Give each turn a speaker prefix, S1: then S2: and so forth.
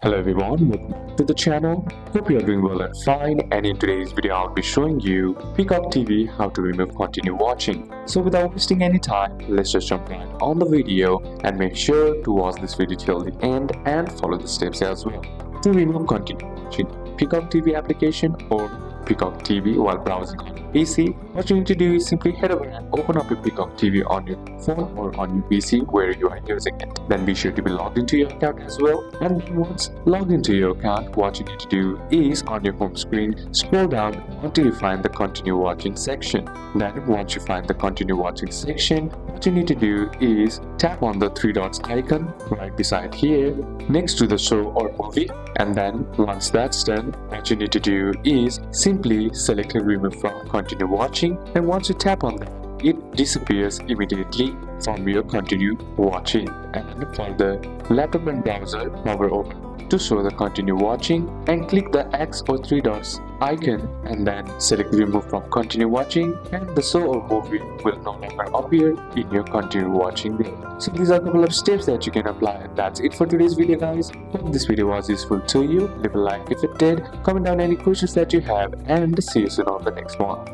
S1: Hello everyone, welcome to the channel. Hope you are doing well and fine, and in today's video I'll be showing you Peacock TV how to remove continue watching. So without wasting any time, let's just jump right on the video and make sure to watch this video till the end and follow the steps as well. To remove continue watching Peacock TV application or Peacock TV while browsing on your PC, what you need to do is simply head over and open up your Peacock TV on your phone or on your PC where you are using it. Then be sure to be logged into your account as well. And once logged into your account, what you need to do is on your home screen, scroll down until you find the continue watching section. Then once you find the continue watching section, what you need to do is tap on the three dots icon right beside here next to the show or movie, and then once that's done, what you need to do is simply select and remove from continue watching, and once you tap on that, it disappears immediately from your continue watching. And for the laptop and browser, hover over to show the continue watching and click the X or three dots icon and then select remove from continue watching, and the show or movie will no longer appear in your continue watching there. So these are a couple of steps that you can apply, and that's it for today's video guys. Hope this video was useful to you. Leave a like if it did, comment down any questions that you have, and see you soon on the next one.